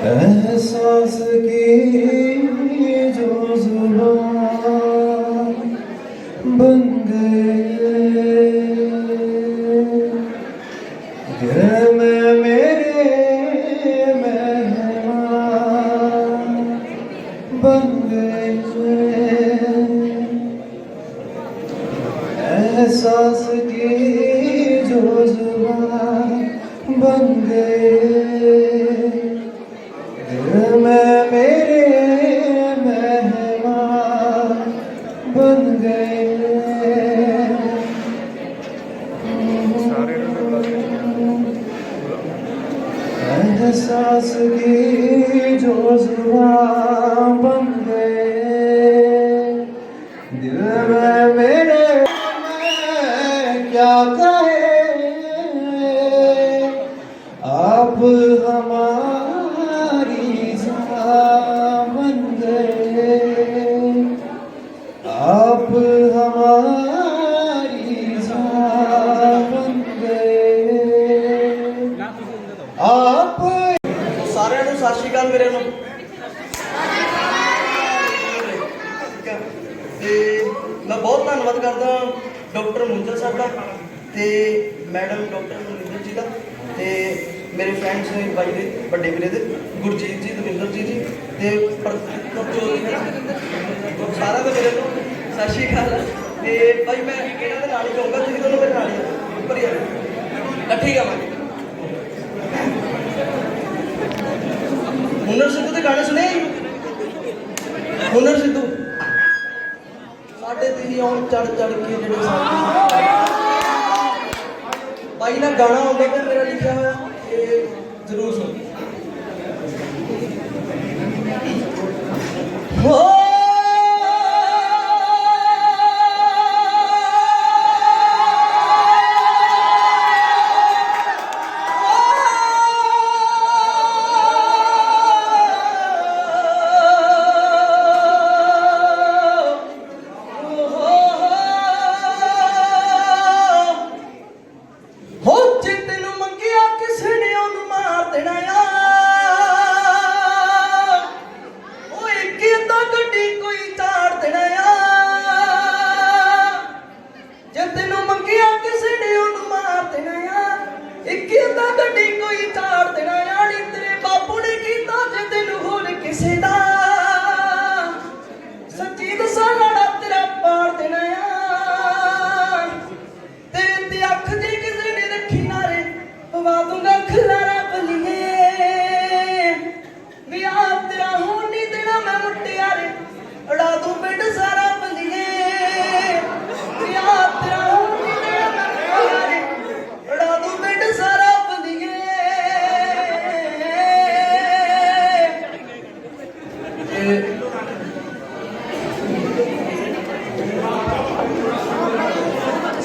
एहसास की जो जुबान बन गए ये मैं मेरे मेहमान बन गए एहसास की जो जुबान बन गए मैं मेरे मेहमान बन गए एहसास की जो जुबान बन गए दिल में मेरे क्या कहे आप हमारी बन गए आप हमारी बन गए आप सारे सत श्री अकाल मेरे ਨੂੰ ਤੇ ਮੈਂ ਬਹੁਤ ਧੰਨਵਾਦ ਕਰਦਾ ਡਾਕਟਰ ਮੁੰਜਲ ਸਾਹਿਬ ਦਾ ਤੇ ਮੈਡਮ ਡਾਕਟਰ ਮਨਿੰਦਰ ਜੀ ਦਾ ਤੇ ਮੇਰੇ ਫਰੈਂਡਸ ਨੇ ਬਾਈ ਦੇ ਵੱਡੇ ਵੀਰੇ ਦੇ ਗੁਰਜੀਤ ਜੀ ਦਵਿੰਦਰ ਜੀ ਤੇ ਸਾਰਾ ਦੇ ਮੇਰੇ ਤੋਂ ਸਤਿ ਸ਼੍ਰੀ ਅਕਾਲ ਤੇ ਭਾਈ ਮੈਂ ਇਹਨਾਂ ਦੇ ਨਾਲ ਹੀ ਜਾਊਂਗਾ ਤੁਸੀਂ ਦੋਨੋਂ ਮੇਰੇ ਨਾਲ ਹੀ ਉੱਪਰ ਹੀ ਆ ਇਕੱਠੇ ਗਾਵਾਂਗੇ ਹੁਨਰ ਸਿੱਧੂ ਦੇ ਗਾਣੇ ਸੁਣੇ ਹੁਨਰ ਸਿੱਧੂ ਸਾਡੇ ਤੇ ਆਉਣ ਚੜ ਚੜ ਕੇ ਜਿਹੜੇ ਸਾਥੀ ਭਾਈ ਨਾ ਗਾਣਾ ਹੁੰਦਾ ਤੇ ਮੇਰਾ ਲਿਖਿਆ ਹੋਇਆ ਇਹ ਜ਼ਰੂਰ ਸੁਣ ਹੋ हो जे तेनू मंगिया किसे ने ओनू मार देना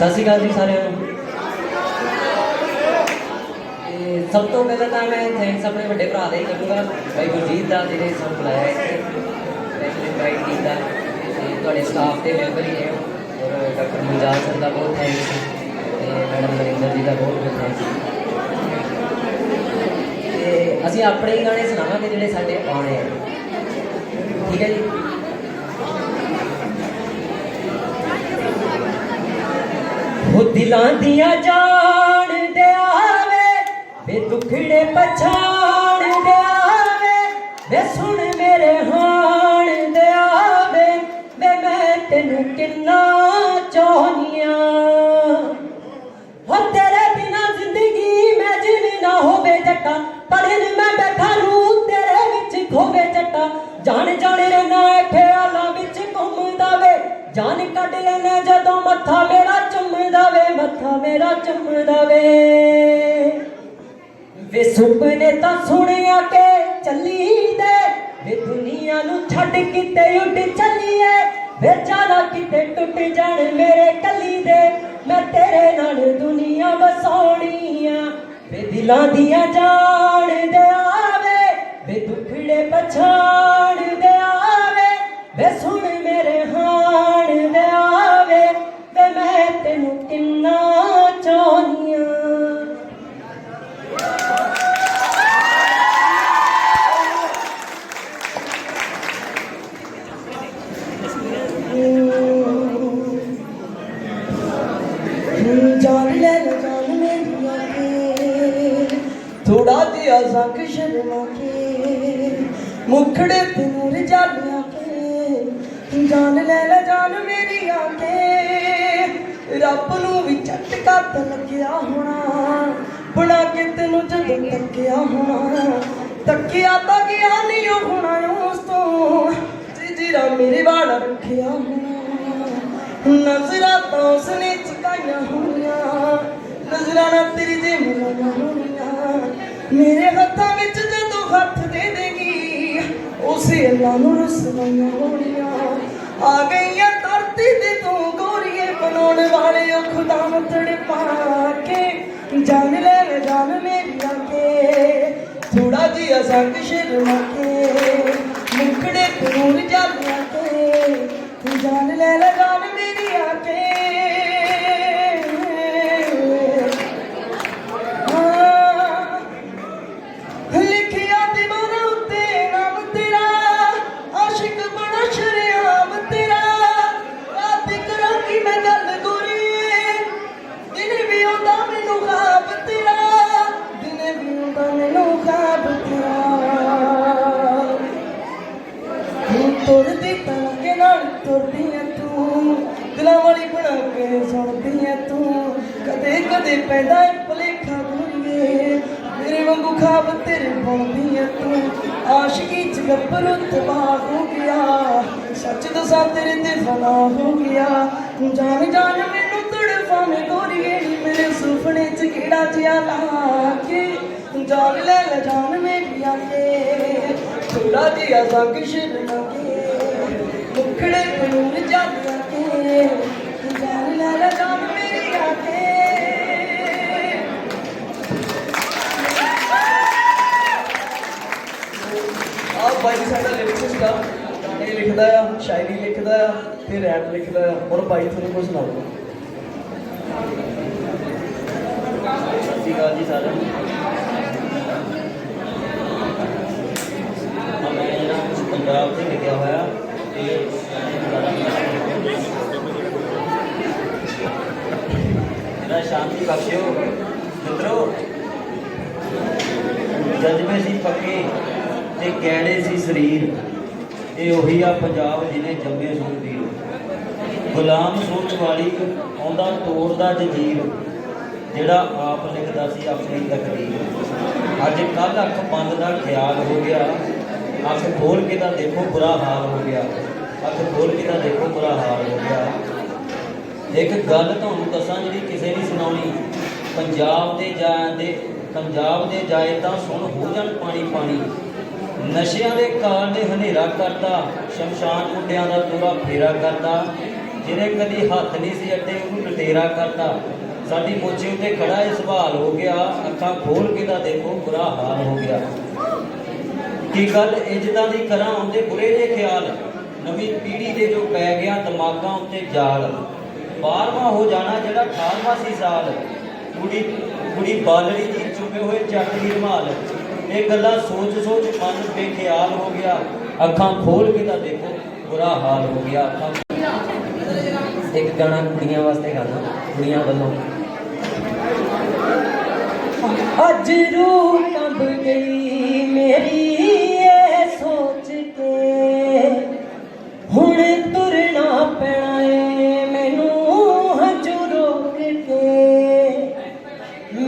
ਸਤਿ ਸ਼੍ਰੀ ਅਕਾਲ ਜੀ ਸਾਰਿਆਂ ਨੂੰ। ਤੇ ਸਭ ਤੋਂ ਪਹਿਲਾਂ ਤਾਂ ਮੈਂ ਥੈਂਕਸ ਆਪਣੇ ਵੱਡੇ ਭਰਾ ਦਾ ਹੀ ਕਰੂੰਗਾ, ਭਾਈ ਗੁਰਜੀਤ ਦਾ, ਜਿਹਨੇ ਸਾਨੂੰ ਬੁਲਾਇਆ ਇੱਥੇ, ਸਪੈਸ਼ਲ ਇਨਵਾਈਟ ਕੀਤਾ। ਤੇ ਤੁਹਾਡੇ ਸਟਾਫ ਦੇ ਮੈਂਬਰ ਹੀ ਨੇ, ਔਰ ਡਾਕਟਰ ਮੁੰਜਾਲ ਸਰ ਦਾ ਬਹੁਤ ਥੈਂਕਸ, ਤੇ ਮੈਡਮ ਨਰਿੰਦਰ ਜੀ ਦਾ ਬਹੁਤ ਬਹੁਤ ਥੈਂਕਸ। ਤੇ ਅਸੀਂ ਆਪਣੇ ਹੀ ਗਾਣੇ ਸੁਣਾਵਾਂਗੇ ਜਿਹੜੇ ਸਾਡੇ ਆਉਣੇ ਆ, ਠੀਕ ਹੈ ਜੀ। ਉਹ ਦਿਲਾਂ ਦੀਆਂ ਜਾਣ ਦੇ ਆਵੇ ਵੇ ਦੁਖੜੇ ਪਛਾਣ ਦੇ ਆਵੇ ਵੇ ਸੁਣ ਮੇਰੇ ਹਾਣ ਦੇ ਆਵੇ ਵੇ ਮੈਂ ਤੈਨੂੰ ਕਿੰਨਾ ਚਾਹੁੰਨੀਆਂ। ਹੋ ਤੇਰੇ ਬਿਨਾ ਜ਼ਿੰਦਗੀ ਮੈਂ ਜਿਵੇਂ ਨਾ ਹੋਵੇ ਜੱਟਾ, ਪੜ੍ਹਨ ਮੈਂ ਬੈਠਾ ਰੂ ਤੇਰੇ ਵਿੱਚ ਖੋਵੇ ਜੱਟਾ। ਜਾਣ ਜਾਣ ਰਹਿਣਾ ਖਿਆਲਾਂ ਵਿੱਚ ਘੁੰਮਦਾ ਵੇ, ਜਾਨ ਕੱਢ ਲੈਣਾ ਜਦੋਂ ਮੱਥਾ ਮੇਰਾ ਚੁੰਮਦਾ ਵੇ, ਮੱਥਾ ਮੇਰਾ ਚੁੰਮਦਾ ਵੇ। ਵੇ ਸੁਪਨੇ ਤਾਂ ਸੁਣਿਆ ਕੇ ਚੱਲੀ ਦੇ ਵੇ ਦੁਨੀਆ ਨੂੰ ਛੱਡ ਕਿਤੇ ਉੱਡ ਚੱਲੀਏ ਵੇ ਜਾਣਾ ਕਿਤੇ ਟੁੱਟ ਜਾਣ ਮੇਰੇ ਕੱਲੀ ਦੇ, ਮੈਂ ਤੇਰੇ ਨਾਲ ਦੁਨੀਆ ਵਸਾਉਣੀ ਆ। ਵੇ ਦਿਲਾਂ ਦੀਆਂ ਜਾਣ ਦੇ ਆਵੇ ਵੇ ਦੁਖੜੇ ਪਛਾਣ ਦੇ ਆਵੇ ਵੇ ਸੁਣ ਮੇਰੇ ਹਾਣ ਦੇ ਆਵੇ ਵੇ ਮੈਂ ਤੈਨੂੰ ਕਿੰਨਾ ਚਾਹੁੰਦੀ ਆਂ। ਜਾਨ ਲੈ ਲੈ ਜਾਨ ਮੇਰੀ ਆਕੇ, ਥੋੜਾ ਜਿਹਾ ਸੰਗ ਸ਼ਰਮਾ ਕੇ, ਮੁਖੜੇ ਤੇ ਨੂਰ ਜਾਲਿਆ ਕੇ। ਜਾਨ ਲੈ ਲੈ ਜਾਨ ਮੇਰੀ ਆਕੇ, ਰੱਬ ਨੂੰ ਵੀ ਝਟਕਾ ਤਾਂ ਲੱਗਿਆ ਹੋਣਾ, ਬਣਾ ਕੇ ਤੈਨੂੰ ਜਦੋਂ ਤੱਕਿਆ ਹੋਣਾ। ਤੱਕਿਆ ਤਾਂ ਗਿਆ ਨਹੀਂ ਹੋਣਾ ਉਸ ਤੋਂ, ਜਿਹੜਾ ਮੇਰੇ ਵਾਲਾ ਰੱਖਿਆ ਹੋਣਾ। ਨਜ਼ਰਾਂ ਤਾਂ ਉਸਨੇ ਚੁਕਾਈਆਂ ਹੋਣੀਆਂ, ਨਜ਼ਰਾਂ ਨਾ ਤੇਰੀ ਦੇ ਮਿਲਾਈਆਂ ਹੋਣੀਆਂ। ਮੇਰੇ ਹੱਥਾਂ ਵਿੱਚ ਜਦੋਂ ਹੱਥ ਦੇ ਦੇਗੀ, ਉਸੇ ਅੱਲਾ ਨੂੰ ਰਸਵਾਈਆਂ ਹੋਣੀਆਂ। ਆ ਗਈਆਂ ਧਰਤੀ ਤੇ ਤੂੰ ਗੋਰੀਏ ਬਣਾਉਣ ਵਾਲੇ, ਉਹ ਖੁਦਾ ਨੂੰ ਤੜਪਾ ਕੇ। ਜਾਨ ਲੈ ਲੈ ਜਾਨ ਮੇਰੀ ਆਕੇ, ਥੋੜਾ ਜਿਹਾ ਸੰਗ ਸ਼ਰਮਾ ਕੇ, ਮੁਖੜੇ ਤੇ ਨੂਰ ਜਾਲਿਆ ਕੇ। ਜਾਨ ਲੈ ਲੈ ਜਾਨ ਮੇਰੀ ਆਕੇ। ਲਿਖਿਆ ਦੀਵਾਰਾਂ ਉੱਤੇ ਨਾਮ ਤੇਰਾ, ਆਸ਼ਿਕ ਬੜਾ ਸ਼ਰੇਆਮ ਤੇਰਾ। ਰਾਤ ਕਰਾਂਗੀ ਮੈਂ ਗੱਲ ਗੋਰੀਏ, ਦਿਨ ਵੀ ਆਉਂਦਾ ਮੈਨੂੰ ਖ਼ਾਬ ਤੇਰਾ, ਦਿਨ ਵੀ ਆਉਂਦਾ ਮੈਨੂੰ ਖ਼ਾਬ ਤੇਰਾ। ਤੁਰਦੀ ਤਲਕੇ ਨਾਲ ਤੁਰਦੀ ਐ ਤੂੰ, ਦਿਲਾਂ ਵਾਲੀ ਬਣਾ ਕੇ ਸੁਣਦੀ ਐ ਤੂੰ। ਕਦੇ ਕਦੇ ਪੈਂਦਾ ਏ ਭੁਲੇਖਾ ਗੋਰੀਏ, ਮੇਰੇ ਵਾਂਗੂ ਖਾਬ ਤੇਰੇ ਪਾਉਂਦੀ ਐ ਤੂੰ। ਆਸ਼ਕੀ ਚ ਗੱਭਰੂ ਤਬਾਹ ਹੋ ਗਿਆ, ਸੱਚ ਦੱਸਾਂ ਤੇਰੇ ਤੇ ਫਨਾ ਹੋ ਗਿਆ। ਜਾਨ ਜਾਨ ਮੈਨੂੰ ਤੜਫਾਵੇਂ ਗੋਰੀਏ, ਮੇਰੇ ਸੁਪਨੇ ਚ ਕਿਹੜਾ ਜਿਹਾ ਲਾ ਕੇ। ਜਾਨ ਲੈ ਲੈ ਜਾਨ ਮੇਰੀ ਆਕੇ, ਥੋੜਾ ਜਿਹਾ ਸੰਗ ਸ਼ਰਮਾ ਕੇ, ਮੁਖੜੇ ਤੇ ਨੂਰ ਜਾਲਿਆ ਕੇ। ਜਾਨ ਲੈ ਲੈ ਜਾਨ ਮੇਰੀ ਆਕੇ। ਆਹ ਬਾਈ ਸਾਡਾ ਲਿਖਦਾ ਗਾਣੇ ਲਿਖਦਾ ਆ, ਸ਼ਾਇਰੀ ਲਿਖਦਾ ਆ, ਤੇ ਰੈਪ ਲਿਖਦਾ ਆ। ਹੁਣ ਬਾਈ ਤੁਹਾਨੂੰ ਕੁਝ ਸੁਣਾਓ। ਸਤਿ ਸ਼੍ਰੀ ਅਕਾਲ ਜੀ ਸਾਰਿਆਂ ਨੂੰ। ਮੈਂ ਜਿਹੜਾ ਕੁਛ ਪੰਜਾਬ 'ਤੇ ਲਿਖਿਆ ਹੋਇਆ, ਤੇ ਮੇਰਾ ਸ਼ਾਂਤੀ ਬਖਸ਼ਿਓ ਮਿੱਤਰੋ। ਜਜ਼ਬੇ ਸੀ ਪੱਕੇ ਤੇ ਗਹਿਣੇ ਸੀ ਸਰੀਰ, ਇਹ ਉਹੀ ਆ ਪੰਜਾਬ ਜਿਹਨੇ ਜੰਮੇ ਸੂਰਬੀਰ। ਗੁਲਾਮ ਸੋਚ ਵਾਲੀ ਆਉਂਦਾ ਤੋੜਦਾ ਜੰਜੀਰ, ਜਿਹੜਾ ਆਪ ਲਿਖਦਾ ਸੀ ਆਪਣੀ ਤਕਦੀਰ। ਅੱਜ ਕੱਲ੍ਹ ਅੱਖ ਬੰਦ ਦਾ ਖਿਆਲ ਹੋ ਗਿਆ, ਅੱਖ ਖੋਲ ਕੇ ਤਾਂ ਦੇਖੋ ਬੁਰਾ ਹਾਲ ਹੋ ਗਿਆ, ਅੱਖ ਖੋਲ ਕੇ ਤਾਂ ਦੇਖੋ ਬੁਰਾ ਹਾਲ ਹੋ ਗਿਆ। ਇੱਕ ਗੱਲ ਤੁਹਾਨੂੰ ਦੱਸਾਂ ਜਿਹੜੀ ਕਿਸੇ ਨਹੀਂ ਸੁਣਾਉਣੀ, ਪੰਜਾਬ ਦੇ ਜਾਏ ਤਾਂ ਸੁਣ ਹੋ ਜਾਣ ਪਾਣੀ ਪਾਣੀ। ਨਸ਼ਿਆਂ ਦੇ ਕਾਲ ਨੇ ਹਨੇਰਾ ਕਰਦਾ, ਸ਼ਮਸ਼ਾਨ ਮੁੰਡਿਆਂ ਦਾ ਤੋਰਾ ਫੇਰਾ ਕਰਦਾ। ਜਿਹਨੇ ਕਦੀ ਹੱਥ ਨਹੀਂ ਸੀ ਅੱਡੇ ਉਹਨੂੰ ਲਟੇਰਾ ਕਰਤਾ। ਸਾਡੀ ਮੋਚੇ ਉੱਤੇ ਖੜਾ ਇਹ ਸਵਾਲ ਹੋ ਗਿਆ, ਅੱਖਾਂ ਖੋਲ ਕੇ ਤਾਂ ਦੇਖੋ ਬੁਰਾ ਹਾਲ ਹੋ ਗਿਆ। ਕੀ ਗੱਲ ਇੱਜ਼ਤਾਂ ਦੀ ਕਰਾਂ ਆਉਂਦੇ ਬੁਰੇ ਜੇ ਖਿਆਲ, ਨਵੀਂ ਪੀੜ੍ਹੀ ਦੇ ਜੋ ਪੈ ਗਿਆ ਦਿਮਾਗਾਂ ਉੱਤੇ ਜਾਲ। 12ਵਾਂ ਹੋ ਜਾਣਾ ਜਿਹੜਾ 18ਵਾਂ ਸੀ ਸਾਲ, ਕੁੜੀ ਬਾਲੜੀ ਦੀ ਚੁੱਪੇ ਹੋਏ ਚੱਕ ਦੀ ਰੁਮਾਲ। ਇਹ ਗੱਲਾਂ ਸੋਚ ਸੋਚ ਮਨ ਬੇਖਿਆਲ ਹੋ ਗਿਆ, ਅੱਖਾਂ ਖੋਲ ਕੇ ਤਾਂ ਦੇਖੋ ਬੁਰਾ ਹਾਲ ਹੋ ਗਿਆ। ਇੱਕ ਗਾਣਾ ਕੁੜੀਆਂ ਵਾਸਤੇ ਗਾਣਾ, ਕੁੜੀਆਂ ਵੱਲੋਂ। ਅੱਜ ਰੂਹ ਕੰਬ ਗਈ ਮੇਰੀ ਇਹ ਸੋਚ ਕੇ, ਹੁਣ ਤੁਰਨਾ ਪੈਣਾ ਏ ਮੈਨੂੰ ਹੰਝੂ ਰੋਕ ਕੇ।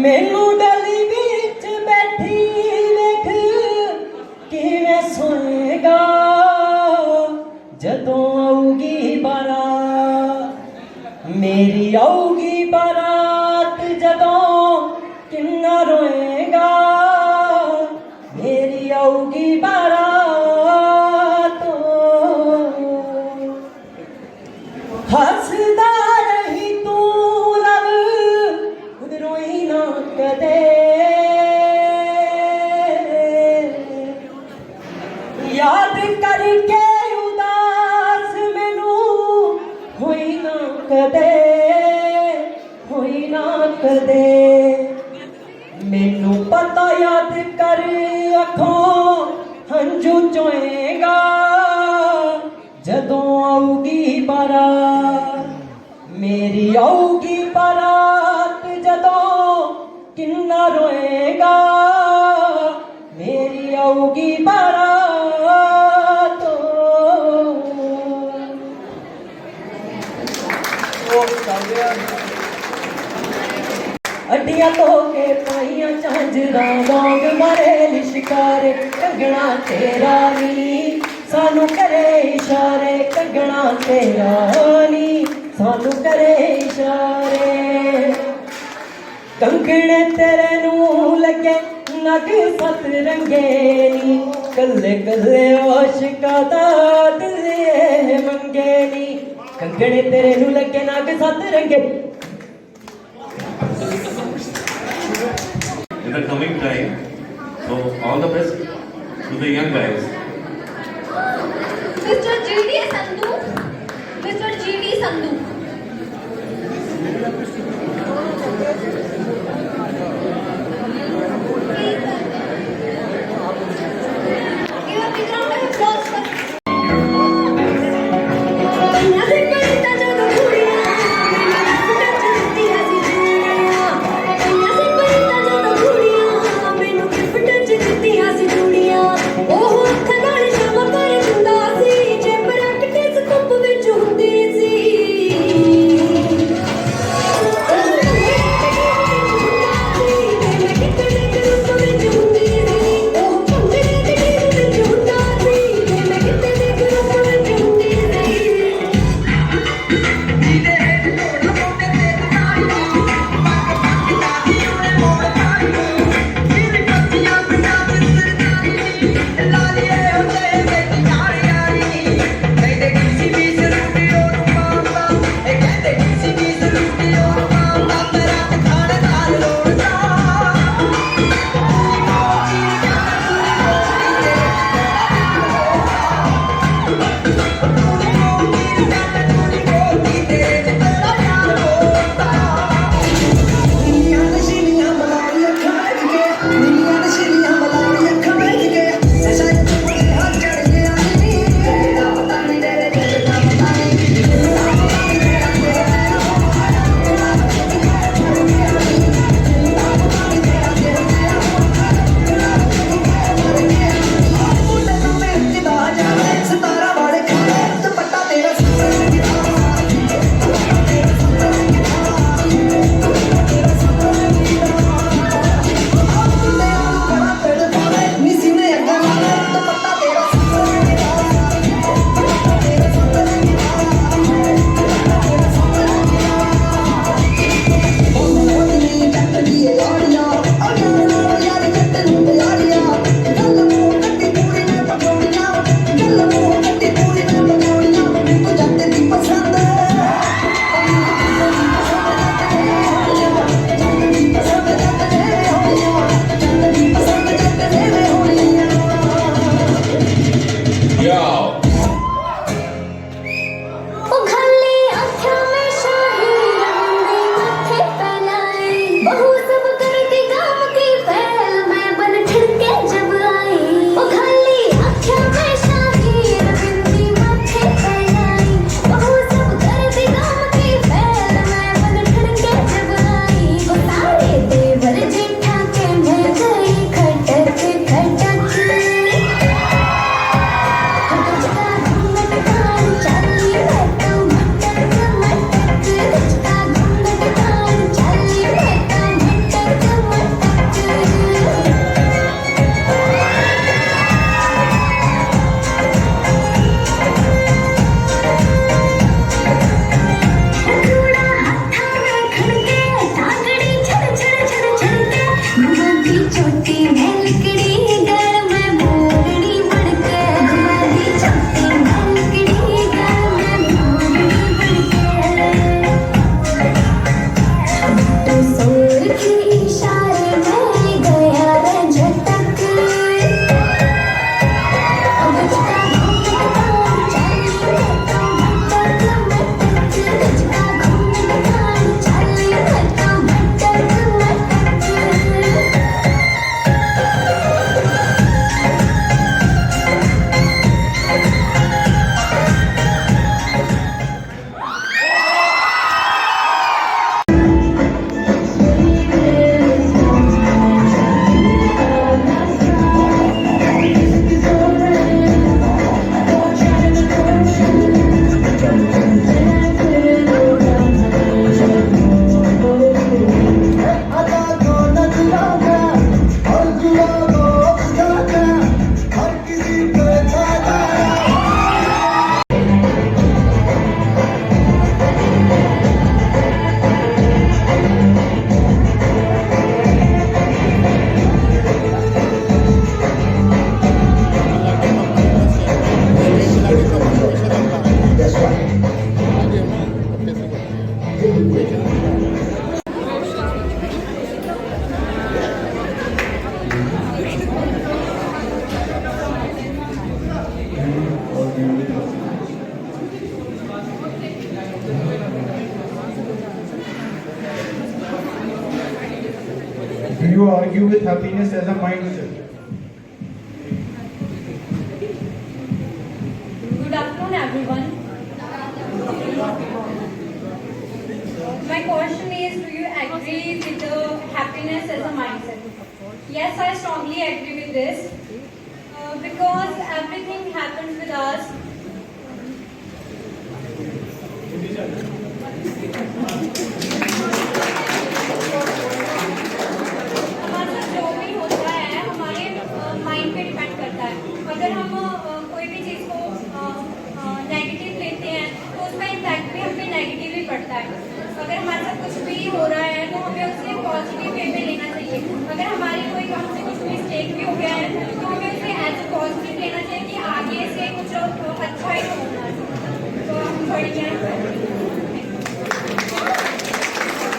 ਮੈਨੂੰ ਗਲੀ ਵਿੱਚ ਬੈਠੀ ਵੇਖ ਕਿਵੇਂ ਸੋਏਗਾ, ਜਦੋਂ ਆਊਗੀ ਬਾਰਾਤ ਮੇਰੀ, ਆਊਗੀ ਬਾਰਾਤ ਜਦੋਂ ਕਿੰਨਾ ਰੋਏਗਾ, ਮੇਰੀ ਆਊਗੀ ਬਾਰਾਤ। ਹੱਸਦਾ ਰਹੀ ਤੂੰ ਲਵ, ਖੁਦ ਰੋਈ ਨਾ ਕਦੇ, ਯਾਦ ਕਰਕੇ ਉਦਾਸ ਮੈਨੂੰ ਹੋਈ ਨਾ ਕਦੇ, ਹੋਈ ਨਾ ਕਦੇ। ਮੈਨੂੰ ਪਤਾ ਯਾਦ ਕਰ ਅੱਖੋਂ ਹੰਝੂ ਚੋਏਗਾ, ਜਦੋਂ ਆਊਗੀ ਬਾਰਾਤ ਮੇਰੀ, ਆਊਗੀ ਬਾਰਾਤ ਜਦੋਂ ਕਿੰਨਾ ਰੋਏਗਾ, ਮੇਰੀ ਆਊਗੀ ਬਾਰਾਤ। ਉਹ ਚੱਲਦੇ ਆ ਅੱਡੀਆਂ ਧੋ ਕੇ ਪਾਈਆਂ ਝਾਂਜਰਾਂ ਵਾਂਗ ਮਾਰੇ ਲਿਸ਼ਕਾਰੇ, ਕੰਗਣਾ ਤੇਰਾ ਨੀ ਸਾਨੂੰ ਕਰੇ ਇਸ਼ਾਰੇ, ਕੰਗਣਾ ਤੇਰਾ ਨੀ ਸਾਨੂੰ ਕਰੇ ਇਸ਼ਾਰੇ। ਕੰਗਣੇ ਤੇਰੇ ਨੂੰ ਲੱਗੇ ਨਗ ਸੱਤ ਰੰਗੇ ਨੀ, ਕੱਲੇ ਕੱਲੇ ਆਸ਼ਿਕਾਂ ਦਾ ਦਿਲ ਇਹ ਮੰਗੇ ਨੀ, ਕੰਗਣੇ ਤੇਰੇ ਨੂੰ ਲੱਗੇ ਨਗ ਸੱਤ ਰੰਗੇ। In the coming time, so all the best to the young guys. Mr. G.D. Sandhu. Mr. G.D. Sandhu. Give a big round of applause for ਪੰਜਾਂ ਦੇ ਕਵਿਤਾ ਜਦੋਂ ਕੁੜੀਆਂ ਮੈਨੂੰ ਗਿਫਟ ਦਿੱਤੀਆਂ ਸੀ ਚੂੜੀਆਂ। ਪੰਜਾਂ ਦੇ ਕਵਿਤਾ ਜਦੋਂ ਕੁੜੀਆਂ ਮੈਨੂੰ ਗਿਫਟ ਦਿੱਤੀਆਂ ਸੀ ਚੂੜੀਆਂ। ਉਹ ਅੱਖਾਂ ਨਾਲ ਸ਼ਾਮਾਂ ਕਰ ਦਿੰਦਾ ਸੀ, ਜੇਬ ਰੱਖ ਕੇ ਸਕੂਪ ਵਿੱਚ ਹੁੰਦੀ ਸੀ। with happiness as a mindset? Good afternoon, everyone. My question is, do you agree with the happiness as a mindset? Yes, I strongly agree with this because everything happens with us. हमारे साथ जो भी होता है हमारे mind पे depend करता है. अगर हम कोई भी चीज़ को नेगेटिव लेते हैं तो उसका इम्पैक्ट भी हम पे नेगेटिव ही पड़ता है. अगर हमारे साथ कुछ भी हो रहा है तो हमें उसे पॉजिटिव वे में लेना चाहिए. अगर हमारी कोई हमसे कुछ मिस्टेक भी हो गया है तो हमें उसे एज ए पॉजिटिव लेना चाहिए कि आगे से कुछ अच्छा ही होना है. तो हम बढ़िया.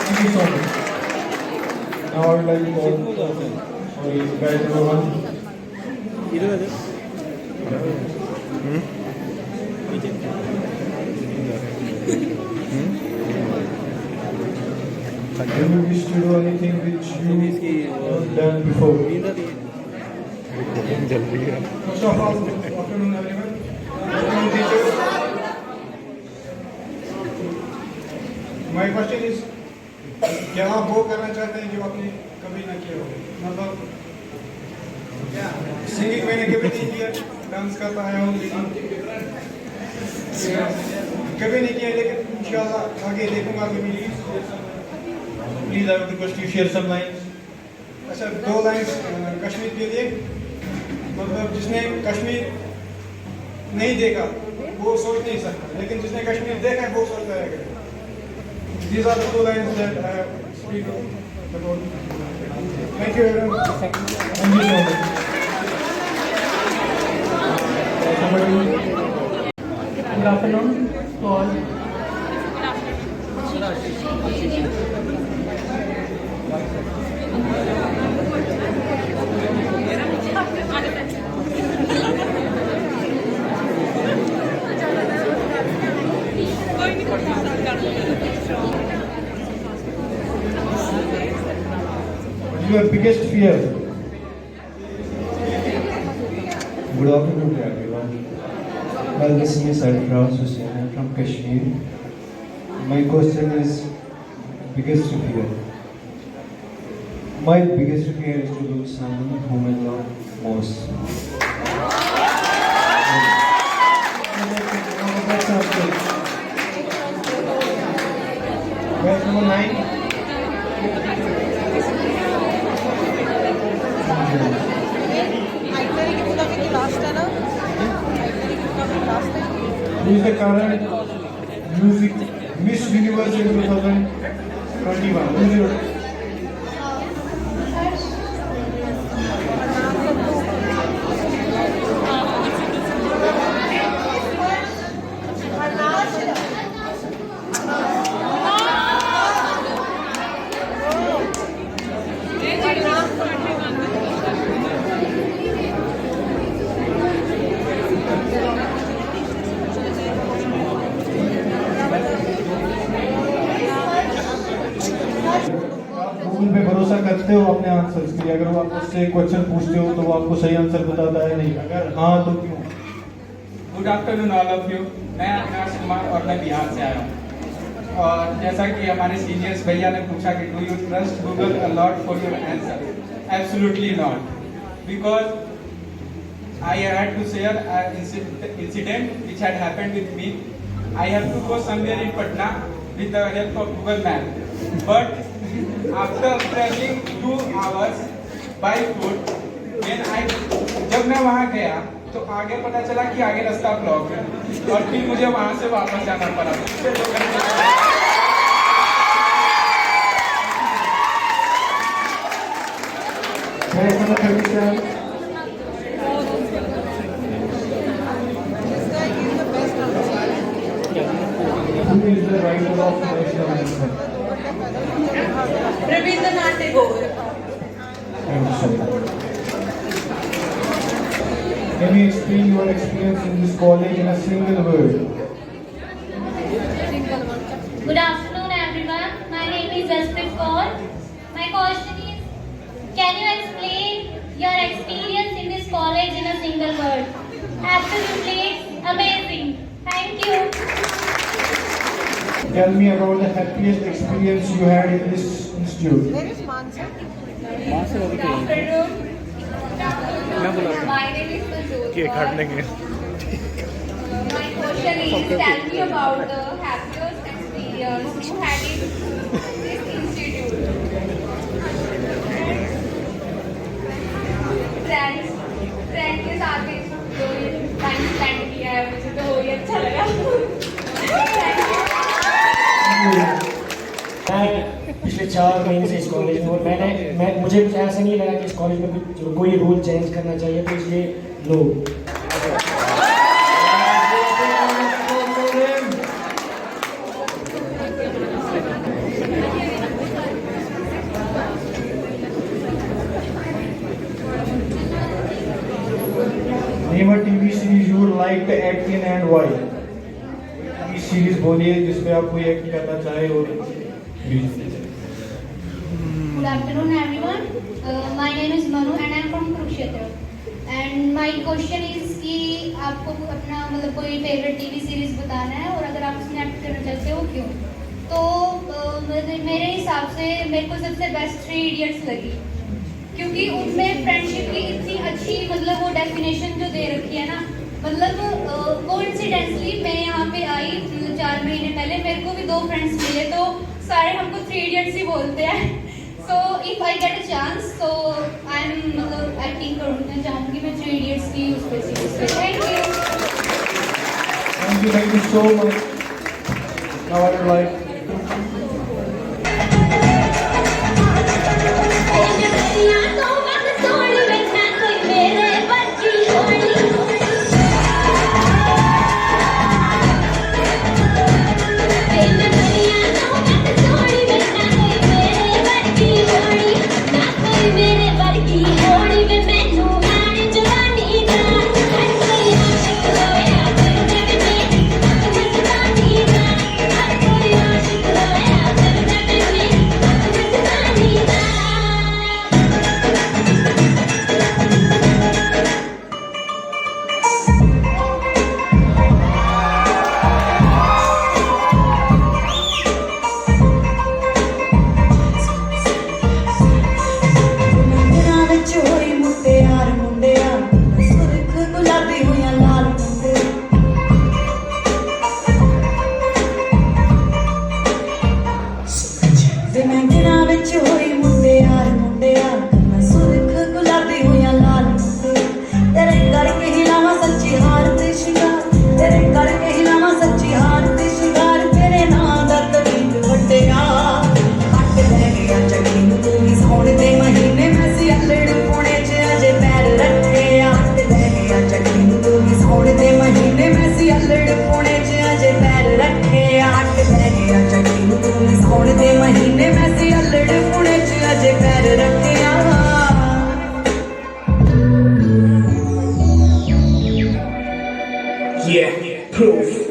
Thank you so much. Now I would like to call guys everyone. Do you wish to do anything which you have done before? First of all, good afternoon everyone. Afternoon teachers. My question is, क्या आप वो करना चाहते हैं जो आपने कभी ना किया हो? मतलब क्या सिंगिंग मैंने कभी नहीं किया, डांस करता आया हूँ लेकिन कभी नहीं किया, लेकिन इंशाल्लाह आगे देखूंगा कभी. Please I would request you share some lines. अच्छा, 2 लाइन्स कश्मीर के लिए. मतलब जिसने कश्मीर नहीं देखा वो सोच नहीं सकता, लेकिन जिसने कश्मीर देखा है वो सोचता है. These are the 2 lines that I have speak about. Thank you everyone. Thank you so much. Good afternoon to all. Your biggest fear? Good afternoon to everyone. Well, this is Sarfraz Hussain. I'm from Kashmir. My question is biggest fear. My biggest fear is to lose someone whom I love most. That sounds good. Question number 9. Who is the current music Miss Universe in 2021? Who is it? Google पे भरोसा करते हो अपने answers के लिए? अगर वो आपको उससे क्वेश्चन पूछते हो तो वो आपको सही आंसर बताता है नहीं? अगर हाँ तो क्यों? Good afternoon all of you. मैं अविनाश कुमार और मैं बिहार से आया हूँ. और जैसा कि हमारे सीनियर्स भैया ने पूछा कि do you trust Google a lot for your answer? Absolutely not, because I had to share an incident which had happened with me. I have to go somewhere in Patna with the help of Google Map. But after traveling 2 hours by foot, जब मैं वहाँ गया तो आगे पता चला कि आगे रास्ता ब्लॉक है और फिर मुझे वहाँ से वापस जाना पड़ा. Who is the writer of national anthem? Rabindranath Tagore. Thank you so much. Can you explain your experience in this college in a single word? Good afternoon, everyone. My name is Jasprit Kaur. My question is, Can you explain your experience in this college in a single word? Absolutely amazing. Thank you. Tell me about the happiest experience you had in this institute. Good afternoon. My name is Manzoor. My question is, tell me about the happiest experience you had in this institute. Friend के साथ भी जो ये time spend किया है मुझे तो वो ही अच्छा लगा। मैं पिछले 4 महीने से इस कॉलेज में और मुझे कुछ ऐसा नहीं लगा कि इस कॉलेज में कोई रूल चेंज करना चाहिए, तो इसलिए लो। Name a TV series you would like to act in and why. TV series बोलिए जिसमें आप कोई एक्ट करना चाहे और please. Good afternoon everyone. My name is Manu and I am from Kurukshetra. And my question is कि आपको अपना मतलब कोई फेवरेट टीवी सीरीज बताना है और अगर आप उसमें एक्ट करना चाहते हो क्यों? तो मेरे हिसाब से मेरे को सबसे बेस्ट 3 इडियट्स लगी, क्योंकि उनमें फ्रेंडशिप की इतनी अच्छी मतलब वो डेफिनेशन जो दे रखी है ना, मतलब कोइंसिडेंटली मैं यहाँ पे आई 4 महीने पहले, मेरे को भी 2 फ्रेंड्स मिले तो सारे हमको 3 इडियट्स ही बोलते हैं। So if I get a chance तो आई एम मतलब एक्टिंग करना चाहूँगी मैं 3 इडियट्स की उस पे सीरीज पे। Thank you so much. Now I would like Push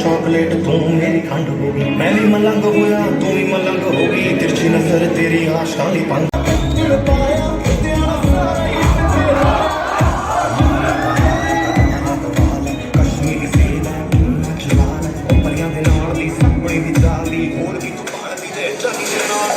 chocolate तू मेरी खंड होगी, मैं भी मलंग होया तू भी मलंग होगी, तिरछी नजर तेरी आशिकां दी पंग कश्मीरी फील है चलाना परियां दे नाल दी सपने दी जाली होर भी तू पालदी दे जानी दे नाल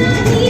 लागी